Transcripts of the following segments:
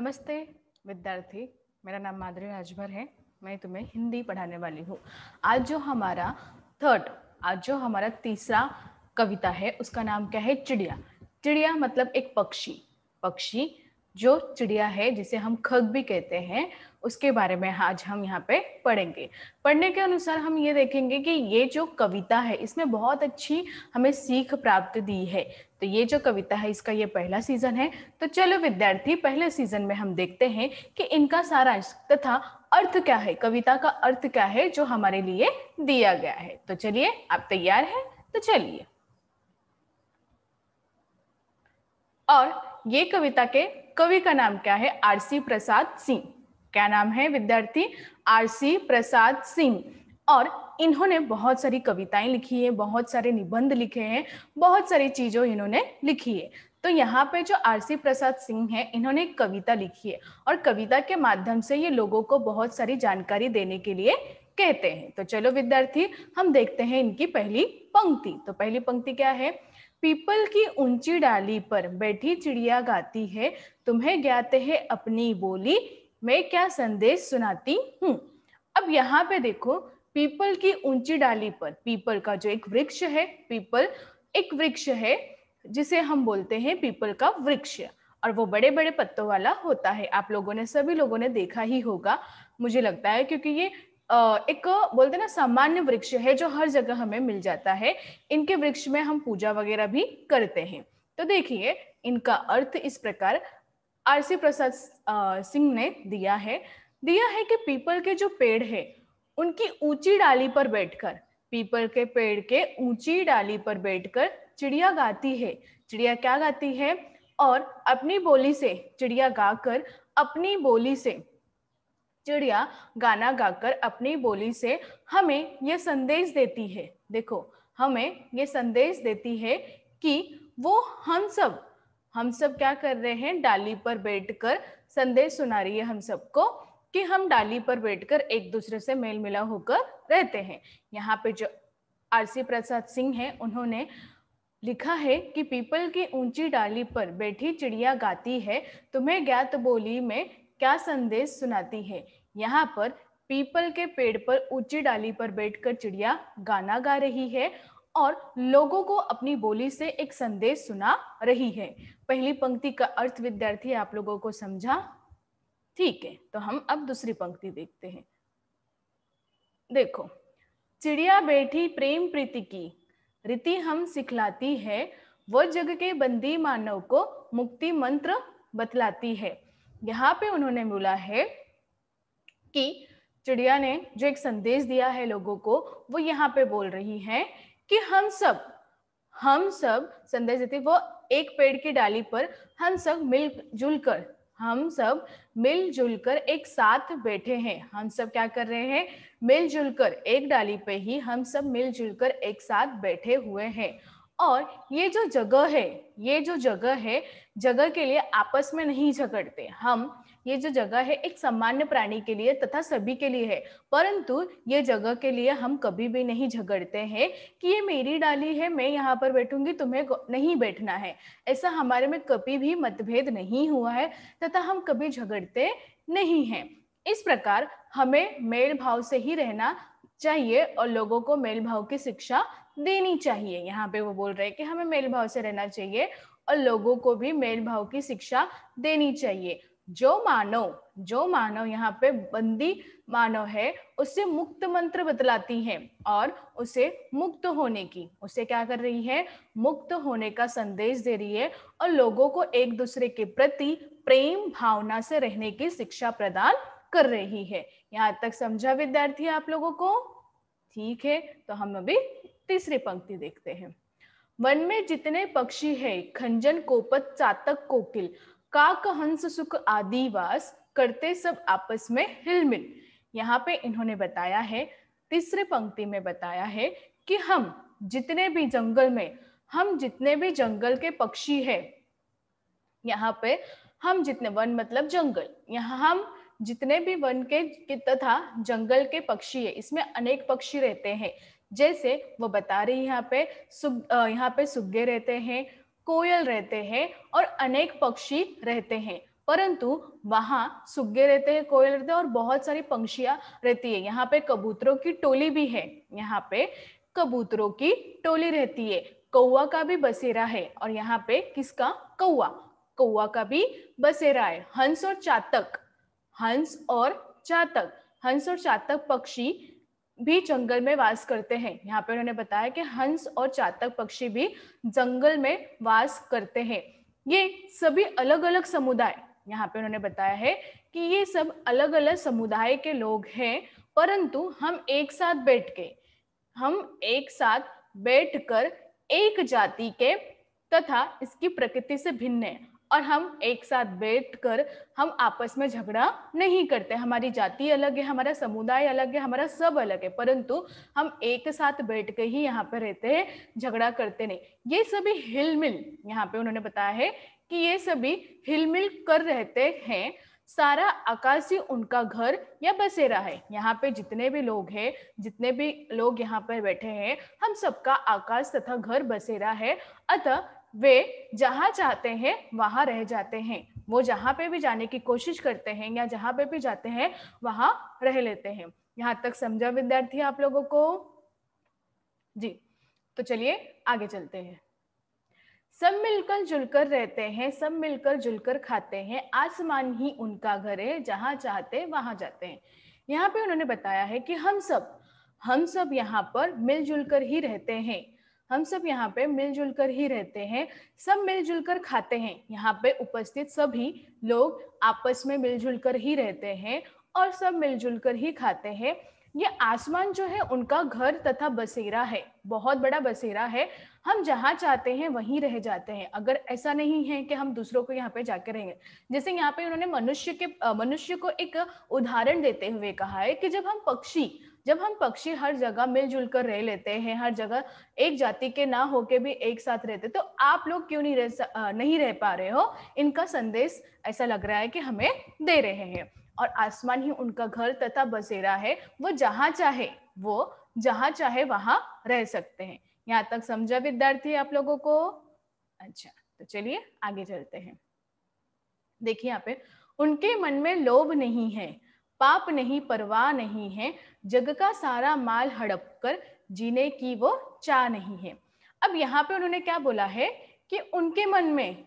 नमस्ते विद्यार्थी, मेरा नाम माधुरी राजभर है। मैं तुम्हें हिंदी पढ़ाने वाली हूँ। आज जो हमारा तीसरा कविता है उसका नाम क्या है? चिड़िया। चिड़िया मतलब एक पक्षी। पक्षी जो चिड़िया है जिसे हम खग भी कहते हैं, उसके बारे में आज हम यहाँ पे पढ़ेंगे। पढ़ने के अनुसार हम ये देखेंगे कि ये जो कविता है इसमें बहुत अच्छी हमें सीख प्राप्त दी है। तो ये जो कविता है इसका ये पहला सीजन है। तो चलो विद्यार्थी, पहले सीजन में हम देखते हैं कि इनका सारांश तथा अर्थ क्या है, कविता का अर्थ क्या है जो हमारे लिए दिया गया है। तो चलिए, आप तैयार हैं? तो चलिए। और ये कविता के कवि का नाम क्या है? आरसी प्रसाद सिंह। क्या नाम है विद्यार्थी? आरसी प्रसाद सिंह। और इन्होंने बहुत सारी कविताएं लिखी है, बहुत सारे निबंध लिखे हैं, बहुत सारी चीजों इन्होंने लिखी है। तो यहाँ पे जो आरसी प्रसाद सिंह है, इन्होंने एक कविता लिखी है और कविता के माध्यम से ये लोगों को बहुत सारी जानकारी देने के लिए कहते हैं। तो चलो विद्यार्थी, हम देखते हैं इनकी पहली पंक्ति। तो पहली पंक्ति क्या है? पीपल की ऊंची डाली पर बैठी चिड़िया गाती है, तुम्हें ज्ञात है अपनी बोली, मैं क्या संदेश सुनाती हूँ। अब यहाँ पे देखो, पीपल की ऊंची डाली पर, पीपल का जो एक वृक्ष है, पीपल एक वृक्ष है जिसे हम बोलते हैं पीपल का वृक्ष, और वो बड़े बड़े पत्तों वाला होता है। आप लोगों ने, सभी लोगों ने देखा ही होगा मुझे लगता है, क्योंकि ये एक बोलते ना सामान्य वृक्ष है जो हर जगह हमें मिल जाता है। इनके वृक्ष में हम पूजा वगैरह भी करते हैं। तो देखिए, इनका अर्थ इस प्रकार आरसी प्रसाद सिंह ने दिया है कि पीपल के जो पेड़ है उनकी ऊंची डाली पर बैठकर, पीपल के पेड़ के ऊंची डाली पर बैठकर चिड़िया गाती है। चिड़िया क्या गाती है? और अपनी बोली से, चिड़िया गाकर अपनी बोली से, चिड़िया गाना गाकर अपनी बोली से हमें यह संदेश देती है। देखो, हमें यह संदेश देती है कि वो हम सब क्या कर रहे हैं? डाली पर बैठकर संदेश सुना रही है हम सबको कि हम डाली पर बैठकर एक दूसरे से मेल मिला होकर रहते हैं। यहाँ पे जो आरसी प्रसाद सिंह है, उन्होंने लिखा है कि पीपल की ऊंची डाली पर बैठी चिड़िया गाती है, तुम्हें ज्ञात बोली में क्या संदेश सुनाती है। यहाँ पर पीपल के पेड़ पर ऊंची डाली पर बैठकर चिड़िया गाना गा रही है और लोगों को अपनी बोली से एक संदेश सुना रही है। पहली पंक्ति का अर्थ विद्यार्थी आप लोगों को समझा? ठीक है, तो हम अब दूसरी पंक्ति देखते हैं। देखो, चिड़िया बैठी प्रेम प्रीति की रीति हम सिखलाती है, वो जग के बंदी मानव को मुक्ति मंत्र बतलाती है। यहाँ पे उन्होंने बोला है कि चिड़िया ने जो एक संदेश दिया है लोगों को, वो यहाँ पे बोल रही है कि हम सब संदेश देते, वो एक पेड़ की डाली पर हम सब मिलजुल कर एक साथ बैठे हैं। हम सब क्या कर रहे हैं? मिलजुल कर, एक डाली पे ही हम सब मिलजुल कर एक साथ बैठे हुए हैं। और ये जो जगह है, जगह के लिए आपस में नहीं झगड़ते हम। ये जो जगह है एक सामान्य प्राणी के लिए तथा सभी के लिए है, परंतु ये जगह के लिए हम कभी भी नहीं झगड़ते हैं कि ये मेरी डाली है, मैं यहाँ पर बैठूंगी, तुम्हें नहीं बैठना है। ऐसा हमारे में कभी भी मतभेद नहीं हुआ है तथा हम कभी झगड़ते नहीं हैं। इस प्रकार हमें मेल भाव से ही रहना चाहिए और लोगों को मेल भाव की शिक्षा देनी चाहिए। यहाँ पे वो बोल रहे हैं कि हमें मेल भाव से रहना चाहिए और लोगों को भी मेल भाव की शिक्षा देनी चाहिए। जो मानव यहाँ पे बंदी मानव है, उसे मुक्त मंत्र बतलाती है और उसे उसे क्या कर रही है? मुक्त होने का संदेश दे रही है और लोगों को एक दूसरे के प्रति प्रेम भावना से रहने की शिक्षा प्रदान कर रही है। यहाँ तक समझा विद्यार्थी आप लोगों को? ठीक है, तो हम अभी तीसरी पंक्ति देखते हैं। वन में जितने पक्षी है, खंजन कोपत चातक कोकिल, काक हंस सुख आदि वास, करते सब आपस में हिलमिल। यहाँ पे इन्होंने बताया है, तीसरे पंक्ति में बताया है कि हम जितने भी जंगल के पक्षी है, यहाँ पे हम जितने, वन मतलब जंगल, यहाँ हम जितने भी वन के तथा जंगल के पक्षी है, इसमें अनेक पक्षी रहते हैं। जैसे वो बता रही यहाँ पे सुग्गे रहते हैं, कोयल रहते हैं और अनेक पक्षी रहते हैं। परंतु वहां सुग्गे रहते हैं, कोयल रहते हैं और बहुत सारी पंक्षियां रहती है। यहाँ पे कबूतरों की टोली भी है, यहाँ पे कबूतरों की टोली रहती है। कौवा का भी बसेरा है और यहाँ पे किसका, कौवा, कौवा का भी बसेरा है। हंस और चातक, हंस और चातक, हंस और चातक पक्षी भी जंगल में वास करते हैं। यहाँ पे उन्होंने बताया कि हंस और चातक पक्षी भी जंगल में वास करते हैं। ये सभी अलग अलग समुदाय, यहाँ पे उन्होंने बताया है कि ये सब अलग अलग समुदाय के लोग हैं, परंतु हम एक साथ बैठकर एक जाति के तथा इसकी प्रकृति से भिन्न है और हम एक साथ बैठकर हम आपस में झगड़ा नहीं करते। हमारी जाति अलग है, हमारा समुदाय अलग है, हमारा सब अलग है, परंतु हम एक साथ बैठ के ही यहाँ पे रहते हैं, झगड़ा करते नहीं। ये सभी हिलमिल, यहाँ पे उन्होंने बताया है कि ये सभी हिलमिल कर रहते हैं। सारा आकाश ही उनका घर या बसेरा है। यहाँ पे जितने भी लोग हैं, जितने भी लोग यहाँ पर बैठे हैं, हम सबका आकाश तथा घर बसेरा है। अतः वे जहाँ चाहते हैं वहां रह जाते हैं। वो जहाँ पे भी जाने की कोशिश करते हैं या जहाँ पे भी जाते हैं वहां रह लेते हैं। यहाँ तक समझा विद्यार्थी आप लोगों को? जी, तो चलिए आगे चलते हैं। सब मिलकर जुलकर रहते हैं, सब मिलकर जुलकर खाते हैं, आसमान ही उनका घर है, जहां चाहते वहां जाते हैं। यहाँ पे उन्होंने बताया है कि हम सब यहाँ पर मिलजुल कर ही रहते हैं। हम सब यहाँ पे मिलजुल कर ही रहते हैं, सब मिलजुल कर खाते हैं। यहाँ पे उपस्थित सभी लोग आपस में मिलजुल कर ही रहते हैं और सब मिलजुल कर ही खाते हैं। ये आसमान जो है उनका घर तथा बसेरा है, बहुत बड़ा बसेरा है। हम जहाँ चाहते हैं वहीं रह जाते हैं। अगर ऐसा नहीं है कि हम दूसरों को यहाँ पे जाके रहेंगे, जैसे यहाँ पे उन्होंने मनुष्य को एक उदाहरण देते हुए कहा है कि जब हम पक्षी हर जगह मिलजुल कर रह लेते हैं, हर जगह एक जाति के ना होके भी एक साथ रहते, तो आप लोग क्यों नहीं रह पा रहे हो? इनका संदेश ऐसा लग रहा है कि हमें दे रहे हैं। और आसमान ही उनका घर तथा बसेरा है, वो जहां चाहे वहां रह सकते हैं। यहाँ तक समझा विद्यार्थी आप लोगों को? अच्छा, तो चलिए आगे चलते हैं। देखिए यहाँ पे, उनके मन में लोभ नहीं है, पाप नहीं, परवाह नहीं है, जग का सारा माल हड़प कर जीने की वो चाह नहीं है। अब यहाँ पे उन्होंने क्या बोला है कि उनके मन में,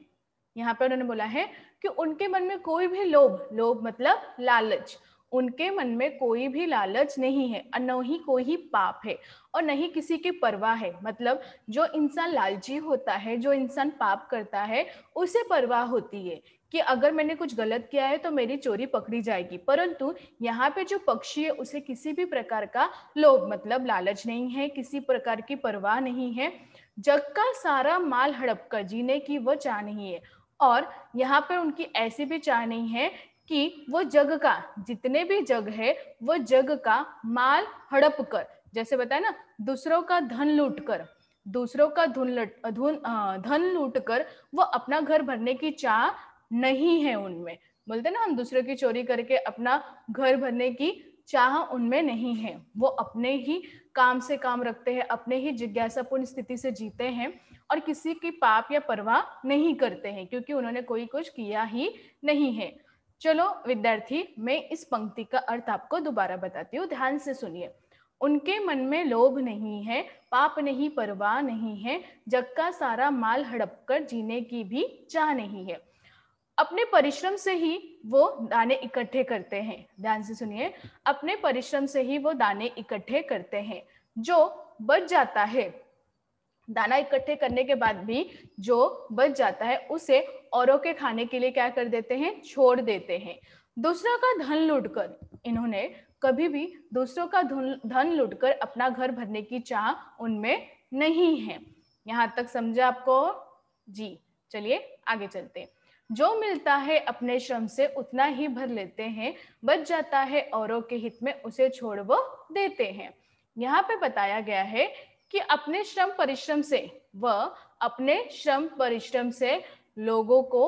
यहाँ पे उन्होंने बोला है कि उनके मन में कोई भी लोभ मतलब लालच, उनके मन में कोई भी लालच नहीं है, और न ही कोई पाप है और न ही किसी की परवाह है। मतलब जो इंसान लालची होता है, जो इंसान पाप करता है, उसे परवाह होती है कि अगर मैंने कुछ गलत किया है तो मेरी चोरी पकड़ी जाएगी। परंतु यहाँ पे जो पक्षी है उसे किसी भी प्रकार का लोभ मतलब लालच नहीं है, किसी प्रकार की परवाह नहीं है, जग का सारा माल हड़प कर जीने की वो चाह नहीं है। और यहाँ पे उनकी ऐसी भी चाह नहीं है कि वो जग का, जितने भी जग है, वो जग का माल हड़प कर, जैसे बताया ना, दूसरों का धन लूट कर, धन लूट कर वो अपना घर भरने की चाह नहीं है उनमें। बोलते ना हम, दूसरों की चोरी करके अपना घर भरने की चाह उनमें नहीं है। वो अपने ही काम से काम रखते हैं, अपने ही जिज्ञासापूर्ण स्थिति से जीते हैं और किसी की पाप या परवाह नहीं करते हैं, क्योंकि उन्होंने कोई कुछ किया ही नहीं है। चलो विद्यार्थी, मैं इस पंक्ति का अर्थ आपको दोबारा बताती हूँ, ध्यान से सुनिए। उनके मन में लोभ नहीं है, पाप नहीं, परवाह नहीं है, जग का सारा माल हड़प कर जीने की भी चाह नहीं है। अपने परिश्रम से ही वो दाने इकट्ठे करते हैं। ध्यान से सुनिए, अपने परिश्रम से ही वो दाने इकट्ठे करते हैं। जो बच जाता है, दाना इकट्ठे करने के बाद भी जो बच जाता है उसे औरों के खाने के लिए क्या कर देते हैं? छोड़ देते हैं। दूसरों का धन लूटकर, इन्होंने कभी भी दूसरों का धन लूटकर अपना घर भरने की चाह उनमें नहीं है। यहाँ तक समझा आपको? जी, चलिए आगे चलते हैं। जो मिलता है अपने श्रम से उतना ही भर लेते हैं, बच जाता है औरों के हित में उसे छोड़ वो देते हैं। यहाँ पे बताया गया है कि अपने श्रम परिश्रम से लोगों को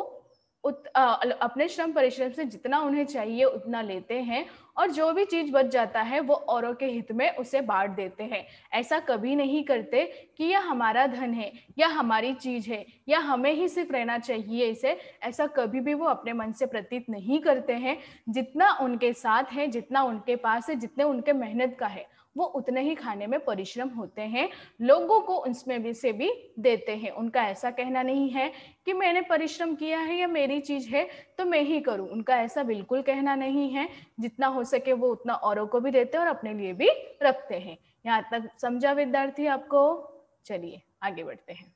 अपने श्रम परिश्रम से जितना उन्हें चाहिए उतना लेते हैं और जो भी चीज बच जाता है वो औरों के हित में उसे बांट देते हैं। ऐसा कभी नहीं करते कि यह हमारा धन है या हमारी चीज है या हमें ही सिर्फ रहना चाहिए इसे, ऐसा कभी भी वो अपने मन से प्रतीत नहीं करते हैं। जितना उनके साथ है, जितना उनके पास है, जितने उनके मेहनत का है, वो उतने ही खाने में परिश्रम होते हैं, लोगों को उसमें भी से भी देते हैं। उनका ऐसा कहना नहीं है कि मैंने परिश्रम किया है या मेरी चीज है तो मैं ही करूं, उनका ऐसा बिल्कुल कहना नहीं है। जितना हो सके वो उतना औरों को भी देते हैं और अपने लिए भी रखते हैं। यहाँ तक समझा विद्यार्थी आपको? चलिए आगे बढ़ते हैं।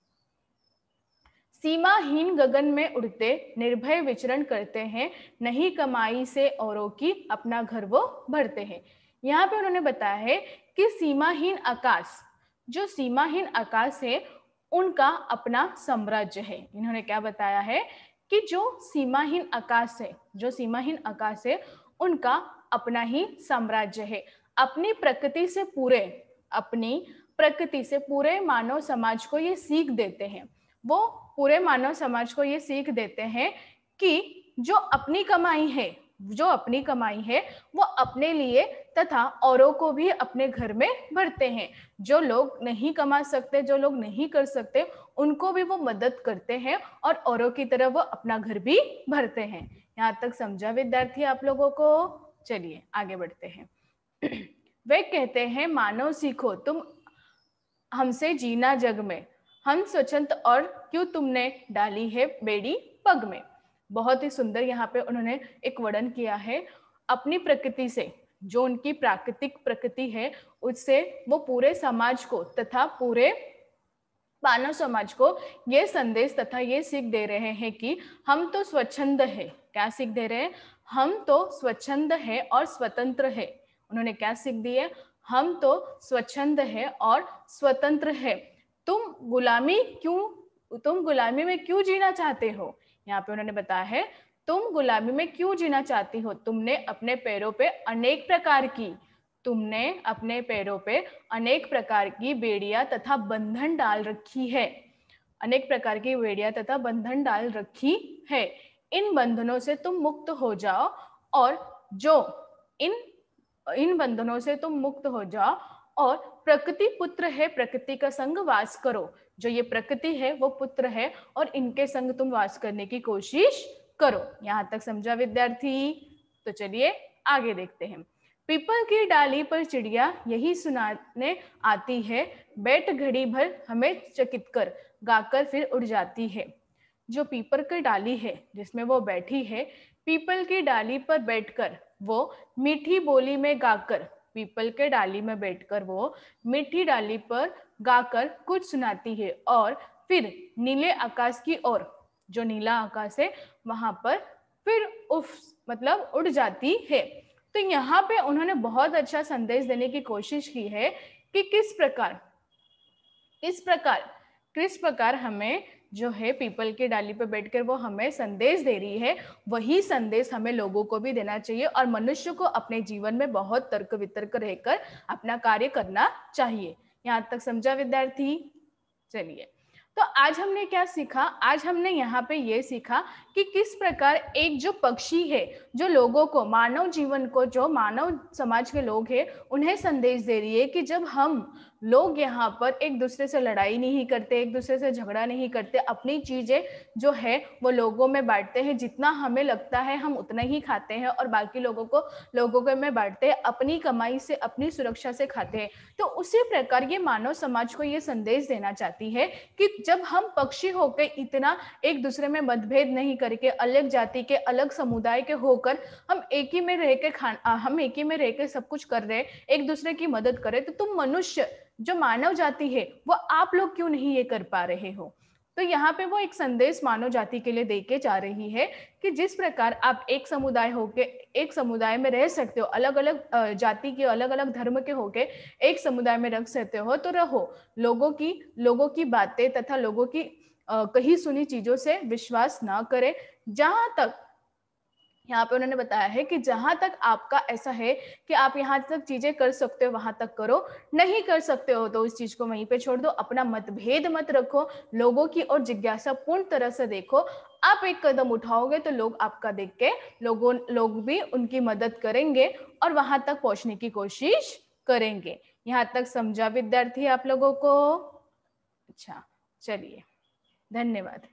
सीमाहीन गगन में उड़ते निर्भय विचरण करते हैं, नहीं कमाई से औरों की अपना घर वो भरते हैं। यहाँ पे उन्होंने बताया है कि सीमाहीन आकाश, जो सीमाहीन आकाश है उनका अपना साम्राज्य है। इन्होंने क्या बताया है कि जो सीमाहीन आकाश है, जो सीमाहीन आकाश है उनका अपना ही साम्राज्य है। अपनी प्रकृति से पूरे मानव समाज को ये सीख देते हैं, वो पूरे मानव समाज को ये सीख देते हैं कि जो अपनी कमाई है वो अपने लिए तथा औरों को भी अपने घर में भरते हैं। जो लोग नहीं कमा सकते, जो लोग नहीं कर सकते, उनको भी वो मदद करते हैं और औरों की तरह वो अपना घर भी भरते हैं। यहाँ तक समझा विद्यार्थी आप लोगों को? चलिए आगे बढ़ते हैं। वे कहते हैं मानव सीखो तुम हमसे जीना जग में, हम स्वच्छंद और क्यों तुमने डाली है बेड़ी पग में। बहुत ही सुंदर यहाँ पे उन्होंने एक वर्णन किया है अपनी प्रकृति से, जो उनकी प्राकृतिक प्रकृति है उससे वो पूरे समाज को तथा पूरे मानव समाज को ये संदेश तथा ये सीख दे रहे हैं कि हम तो स्वच्छंद है। क्या सीख दे रहे हैं? हम तो स्वच्छंद है और स्वतंत्र है। उन्होंने क्या सीख दी है? हम तो स्वच्छंद है और स्वतंत्र है। तुम गुलामी में क्यों जीना चाहते हो? यहाँ पे उन्होंने बताया है तुम गुलामी में क्यों जीना चाहती हो? तुमने अपने पैरों पे अनेक प्रकार की बेड़ियां तथा बंधन डाल रखी है। अनेक प्रकार की बेड़ियां तथा बंधन डाल रखी है। इन बंधनों से तुम मुक्त हो जाओ और इन बंधनों से तुम मुक्त हो जाओ और प्रकृति पुत्र है, प्रकृति का संग वास करो। जो ये प्रकृति है वो पुत्र है और इनके संग तुम वास करने की कोशिश करो। यहाँ तक समझा विद्यार्थी? तो चलिए आगे देखते हैं। पीपल की डाली पर चिड़िया यही सुनाने आती है, बैठ घड़ी भर हमें चकित कर, गाकर फिर उड़ जाती है। जो पीपल की डाली है जिसमें वो बैठी है, पीपल की डाली पर बैठकर वो मीठी बोली में गाकर, पीपल के डाली में बैठकर वो मीठी डाली पर गाकर कुछ सुनाती है और फिर नीले आकाश की ओर, जो नीला आकाश है वहां पर फिर मतलब उड़ जाती है। तो यहाँ पे उन्होंने बहुत अच्छा संदेश देने की कोशिश की है कि किस प्रकार हमें जो है पीपल की डाली पर बैठकर वो हमें संदेश दे रही है, वही संदेश हमें लोगों को भी देना चाहिए और मनुष्य को अपने जीवन में बहुत तर्क वितर्क रहकर अपना कार्य करना चाहिए। यहाँ तक समझा विद्यार्थी? चलिए, तो आज हमने क्या सीखा? आज हमने यहाँ पे ये सीखा कि किस प्रकार एक जो पक्षी है, जो लोगों को, मानव जीवन को, जो मानव समाज के लोग हैं उन्हें संदेश दे रही है कि जब हम लोग यहाँ पर एक दूसरे से लड़ाई नहीं करते, एक दूसरे से झगड़ा नहीं करते, अपनी चीजें जो है वो लोगों में बांटते हैं, जितना हमें लगता है हम उतना ही खाते हैं और बाकी लोगों को में बांटते हैं, अपनी कमाई से, अपनी सुरक्षा से खाते हैं। तो उसी प्रकार ये मानव समाज को ये संदेश देना चाहती है कि जब हम पक्षी होकर इतना एक दूसरे में मतभेद नहीं करके, अलग जाति के, अलग समुदाय के होकर हम एक ही में रह के सब कुछ कर रहे, एक दूसरे की मदद करें, तो तुम मनुष्य, जो मानव जाति है, वो आप लोग क्यों नहीं ये कर पा रहे हो? तो यहाँ पे वो एक संदेश मानव जाति के लिए देके जा रही है कि जिस प्रकार आप एक समुदाय में रह सकते हो, अलग अलग जाति के, अलग अलग धर्म के होके एक समुदाय में रह सकते हो, तो रहो। लोगों की बातें तथा लोगों की कही सुनी चीजों से विश्वास ना करें। जहां तक यहाँ पे उन्होंने बताया है कि जहां तक आपका ऐसा है कि आप यहाँ तक चीजें कर सकते हो वहां तक करो, नहीं कर सकते हो तो इस चीज को वहीं पे छोड़ दो। अपना मतभेद मत रखो, लोगों की और जिज्ञासा पूर्ण तरह से देखो, आप एक कदम उठाओगे तो लोग आपका देख के लोग भी उनकी मदद करेंगे और वहां तक पहुंचने की कोशिश करेंगे। यहाँ तक समझा विद्यार्थी आप लोगों को? अच्छा, चलिए, धन्यवाद।